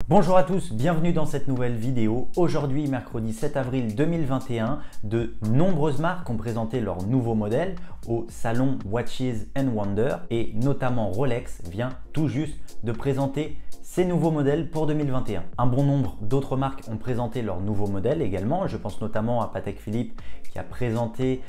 Bonjour à tous, bienvenue dans cette nouvelle vidéo. Aujourd'hui, mercredi 7 avril 2021, de nombreuses marques ont présenté leurs nouveaux modèles au salon Watches and Wonder et notamment Rolex vient tout juste de présenter ses nouveaux modèles pour 2021. Un bon nombre d'autres marques ont présenté leurs nouveaux modèles également. Je pense notamment à Patek Philippe qui a présenté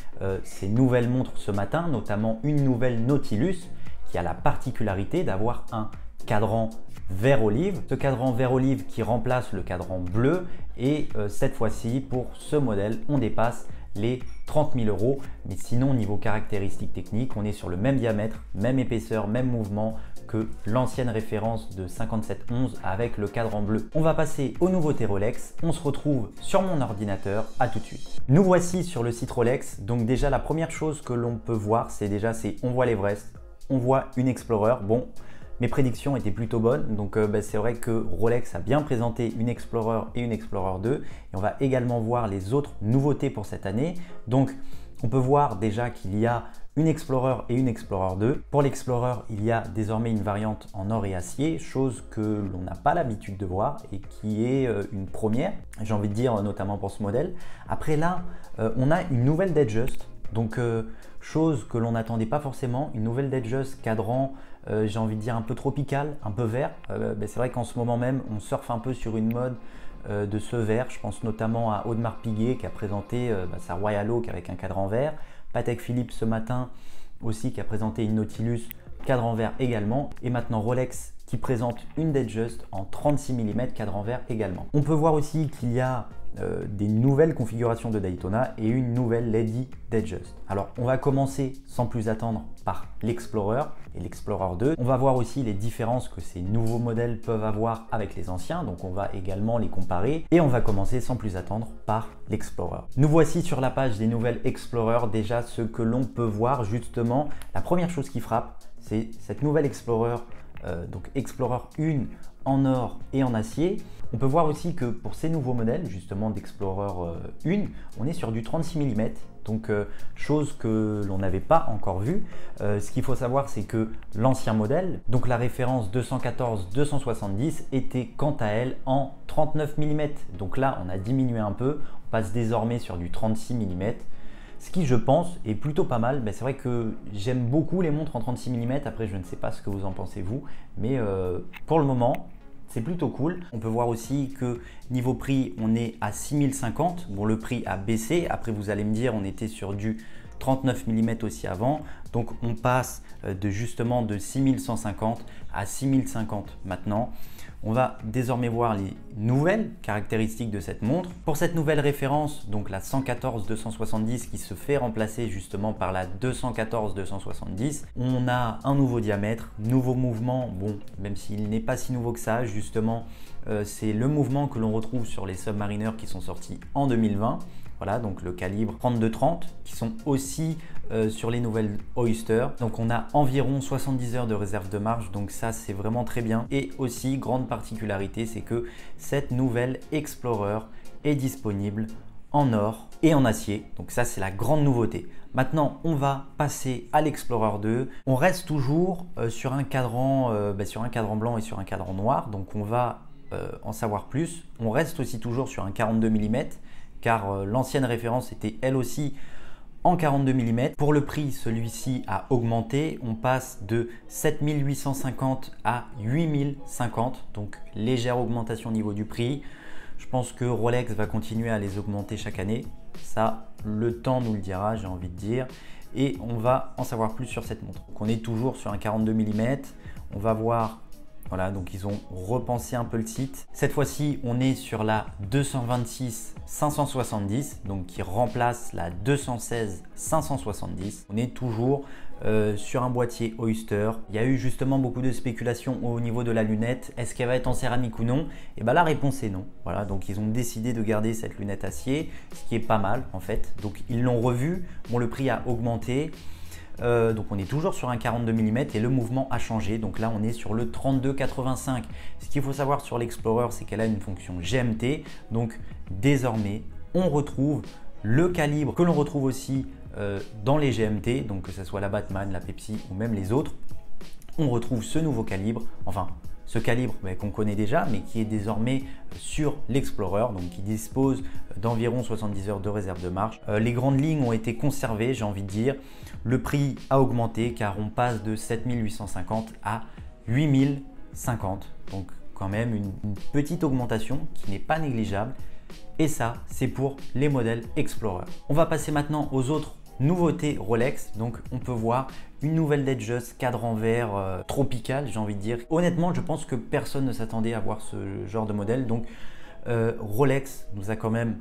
ses nouvelles montres ce matin, notamment une nouvelle Nautilus qui a la particularité d'avoir un cadran vert olive. Ce cadran vert olive qui remplace le cadran bleu et cette fois-ci pour ce modèle on dépasse les 30 000 €. Mais sinon niveau caractéristiques techniques on est sur le même diamètre, même épaisseur, même mouvement que l'ancienne référence de 5711 avec le cadran bleu. On va passer aux nouveautés Rolex. On se retrouve sur mon ordinateur. À tout de suite. Nous voici sur le site Rolex. Donc déjà la première chose que l'on peut voir c'est on voit l'Everest, on voit une Explorer. Bon, mes prédictions étaient plutôt bonnes, donc c'est vrai que Rolex a bien présenté une Explorer et une Explorer 2 et on va également voir les autres nouveautés pour cette année. Donc on peut voir déjà qu'il y a une Explorer et une Explorer 2. Pour l'Explorer, il y a désormais une variante en or et acier, chose que l'on n'a pas l'habitude de voir et qui est une première, j'ai envie de dire notamment pour ce modèle. Après là, on a une nouvelle Datejust, donc chose que l'on n'attendait pas forcément, une nouvelle Datejust cadran, j'ai envie de dire un peu tropical, un peu vert. C'est vrai qu'en ce moment même, on surfe un peu sur une mode de ce vert. Je pense notamment à Audemars Piguet qui a présenté sa Royal Oak avec un cadran vert. Patek Philippe ce matin aussi qui a présenté une Nautilus cadran vert également. Et maintenant Rolex qui présente une Datejust en 36 mm cadran vert également. On peut voir aussi qu'il y a des nouvelles configurations de Daytona et une nouvelle Lady Datejust. Alors on va commencer sans plus attendre par l'Explorer et l'Explorer 2. On va voir aussi les différences que ces nouveaux modèles peuvent avoir avec les anciens, donc on va également les comparer et on va commencer sans plus attendre par l'Explorer. Nous voici sur la page des nouvelles Explorer. Déjà ce que l'on peut voir justement, la première chose qui frappe c'est cette nouvelle Explorer, donc Explorer 1 en or et en acier. On peut voir aussi que pour ces nouveaux modèles justement d'Explorer 1, on est sur du 36 mm, donc chose que l'on n'avait pas encore vue. Ce qu'il faut savoir c'est que l'ancien modèle, donc la référence 214-270 était quant à elle en 39 mm. Donc là on a diminué un peu, on passe désormais sur du 36 mm. Ce qui, je pense, est plutôt pas mal. C'est vrai que j'aime beaucoup les montres en 36 mm. Après, je ne sais pas ce que vous en pensez vous, mais pour le moment, c'est plutôt cool. On peut voir aussi que niveau prix, on est à 6050. Bon, le prix a baissé. Après, vous allez me dire, on était sur du 39 mm aussi avant. Donc, on passe justement de 6150 à 6050 maintenant. On va désormais voir les nouvelles caractéristiques de cette montre. Pour cette nouvelle référence, donc la 114-270 qui se fait remplacer justement par la 214-270, on a un nouveau diamètre, nouveau mouvement. Bon, même s'il n'est pas si nouveau que ça, justement, c'est le mouvement que l'on retrouve sur les Submariners qui sont sortis en 2020. Voilà, donc le calibre 32-30 qui sont aussi sur les nouvelles Oyster. Donc on a environ 70 heures de réserve de marge, donc ça c'est vraiment très bien. Et aussi, grande particularité, c'est que cette nouvelle Explorer est disponible en or et en acier. Donc ça c'est la grande nouveauté. Maintenant on va passer à l'Explorer 2. On reste toujours sur un cadran blanc et sur un cadran noir. Donc on va en savoir plus. On reste aussi toujours sur un 42 mm. Car l'ancienne référence était elle aussi en 42 mm. Pour le prix, celui-ci a augmenté. On passe de 7850 à 8050, donc légère augmentation au niveau du prix. Je pense que Rolex va continuer à les augmenter chaque année. Ça, le temps nous le dira, j'ai envie de dire. Et on va en savoir plus sur cette montre. Donc on est toujours sur un 42 mm. On va voir. Voilà, donc ils ont repensé un peu le site. Cette fois-ci, on est sur la 226-570, donc qui remplace la 216-570. On est toujours sur un boîtier Oyster. Il y a eu justement beaucoup de spéculations au niveau de la lunette. Est-ce qu'elle va être en céramique ou non? Et bien la réponse est non. Voilà, donc ils ont décidé de garder cette lunette acier, ce qui est pas mal en fait. Donc ils l'ont revu. Bon, le prix a augmenté. Donc on est toujours sur un 42 mm et le mouvement a changé. Donc là on est sur le 32-85. Ce qu'il faut savoir sur l'Explorer, c'est qu'elle a une fonction GMT. Donc désormais on retrouve le calibre que l'on retrouve aussi dans les GMT. Donc que ce soit la Batman, la Pepsi ou même les autres. On retrouve ce nouveau calibre, enfin ce calibre qu'on connaît déjà, mais qui est désormais sur l'Explorer, donc qui dispose d'environ 70 heures de réserve de marche. Les grandes lignes ont été conservées, j'ai envie de dire. Le prix a augmenté car on passe de 7850 à 8050, donc quand même une petite augmentation qui n'est pas négligeable. Et ça, c'est pour les modèles Explorer. On va passer maintenant aux autres nouveautés Rolex. Donc on peut voir une nouvelle Datejust cadran vert tropical, j'ai envie de dire. Honnêtement, je pense que personne ne s'attendait à voir ce genre de modèle. Donc Rolex nous a quand même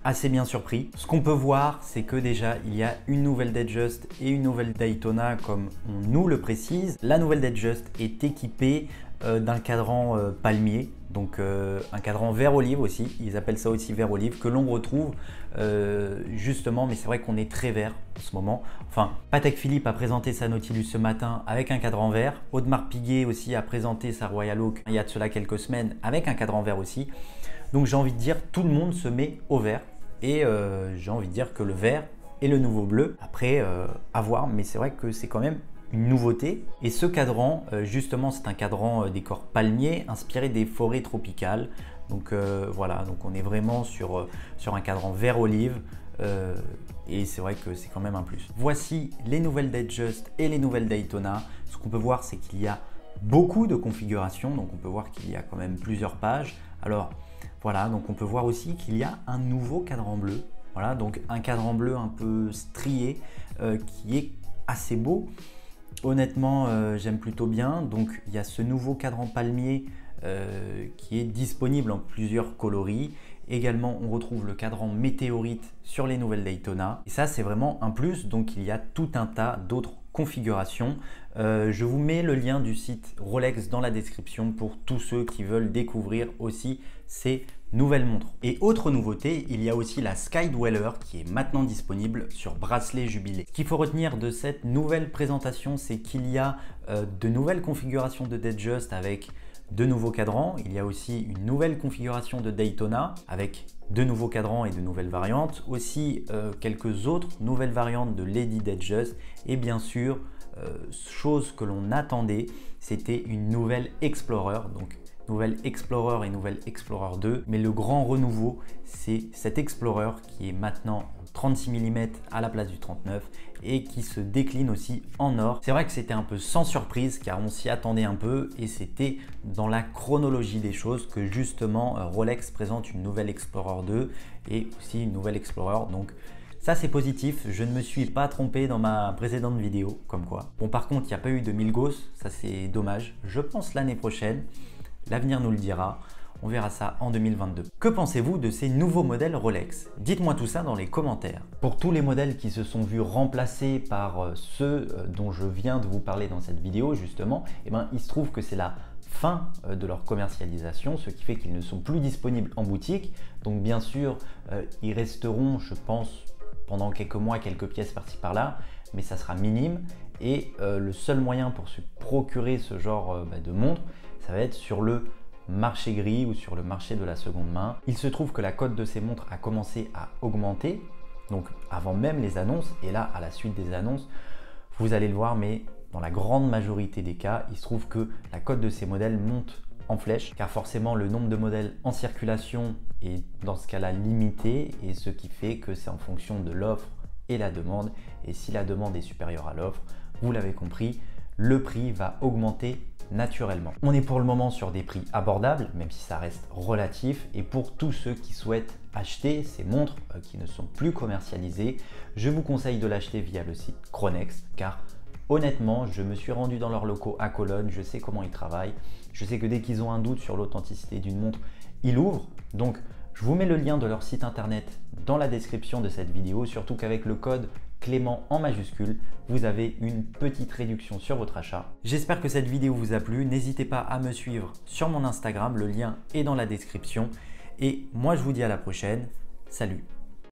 assez bien surpris. Ce qu'on peut voir, c'est que déjà il y a une nouvelle Datejust et une nouvelle Daytona comme on nous le précise. La nouvelle Datejust est équipée d'un cadran palmier, donc un cadran vert olive aussi, ils appellent ça aussi vert olive, que l'on retrouve justement, mais c'est vrai qu'on est très vert en ce moment. Enfin, Patek Philippe a présenté sa Nautilus ce matin avec un cadran vert, Audemars Piguet aussi a présenté sa Royal Oak il y a de cela quelques semaines avec un cadran vert aussi. Donc j'ai envie de dire, tout le monde se met au vert et j'ai envie de dire que le vert est le nouveau bleu. Après, à voir, mais c'est vrai que c'est quand même une nouveauté. Et ce cadran, justement, c'est un cadran décor palmier inspiré des forêts tropicales. Donc voilà, donc on est vraiment sur un cadran vert olive. Et c'est vrai que c'est quand même un plus. Voici les nouvelles Datejust et les nouvelles Daytona. Ce qu'on peut voir, c'est qu'il y a beaucoup de configurations. Donc on peut voir qu'il y a quand même plusieurs pages. Alors voilà, donc on peut voir aussi qu'il y a un nouveau cadran bleu. Voilà, donc un cadran bleu un peu strié qui est assez beau. Honnêtement, j'aime plutôt bien. Donc il y a ce nouveau cadran palmier qui est disponible en plusieurs coloris. Également, on retrouve le cadran météorite sur les nouvelles Daytona. Et ça, c'est vraiment un plus. Donc il y a tout un tas d'autres configurations. Je vous mets le lien du site Rolex dans la description pour tous ceux qui veulent découvrir aussi ces nouvelles montres. Et autre nouveauté, il y a aussi la Skydweller qui est maintenant disponible sur bracelet jubilé. Ce qu'il faut retenir de cette nouvelle présentation, c'est qu'il y a de nouvelles configurations de Datejust avec de nouveaux cadrans. Il y a aussi une nouvelle configuration de Daytona avec de nouveaux cadrans et de nouvelles variantes. Aussi quelques autres nouvelles variantes de Lady Datejust. Et bien sûr, chose que l'on attendait, c'était une nouvelle Explorer. Donc nouvelle Explorer et nouvelle Explorer 2. Mais le grand renouveau, c'est cet Explorer qui est maintenant en 36 mm à la place du 39 et qui se décline aussi en or. C'est vrai que c'était un peu sans surprise car on s'y attendait un peu et c'était dans la chronologie des choses que justement Rolex présente une nouvelle Explorer 2 et aussi une nouvelle Explorer. Donc ça c'est positif, je ne me suis pas trompé dans ma précédente vidéo, comme quoi. Bon, par contre, il n'y a pas eu de Milgauss, ça c'est dommage. Je pense l'année prochaine. L'avenir nous le dira, on verra ça en 2022. Que pensez-vous de ces nouveaux modèles Rolex? Dites-moi tout ça dans les commentaires. Pour tous les modèles qui se sont vus remplacés par ceux dont je viens de vous parler dans cette vidéo justement, il se trouve que c'est la fin de leur commercialisation, ce qui fait qu'ils ne sont plus disponibles en boutique. Donc bien sûr, ils resteront, je pense, pendant quelques mois, quelques pièces par-ci par-là, mais ça sera minime. Et le seul moyen pour se procurer ce genre de montre, ça va être sur le marché gris ou sur le marché de la seconde main. Il se trouve que la cote de ces montres a commencé à augmenter, donc avant même les annonces. Et là, à la suite des annonces, vous allez le voir, mais dans la grande majorité des cas, il se trouve que la cote de ces modèles monte en flèche, car forcément le nombre de modèles en circulation est dans ce cas-là limité, et ce qui fait que c'est en fonction de l'offre et la demande. Et si la demande est supérieure à l'offre, vous l'avez compris, le prix va augmenter naturellement. On est pour le moment sur des prix abordables, même si ça reste relatif. Et pour tous ceux qui souhaitent acheter ces montres qui ne sont plus commercialisées, je vous conseille de l'acheter via le site Chronext, car honnêtement, je me suis rendu dans leurs locaux à Cologne, je sais comment ils travaillent. Je sais que dès qu'ils ont un doute sur l'authenticité d'une montre, ils ouvrent. Donc, je vous mets le lien de leur site internet dans la description de cette vidéo, surtout qu'avec le code Clément en majuscule, vous avez une petite réduction sur votre achat. J'espère que cette vidéo vous a plu. N'hésitez pas à me suivre sur mon Instagram, le lien est dans la description. Et moi, je vous dis à la prochaine. Salut!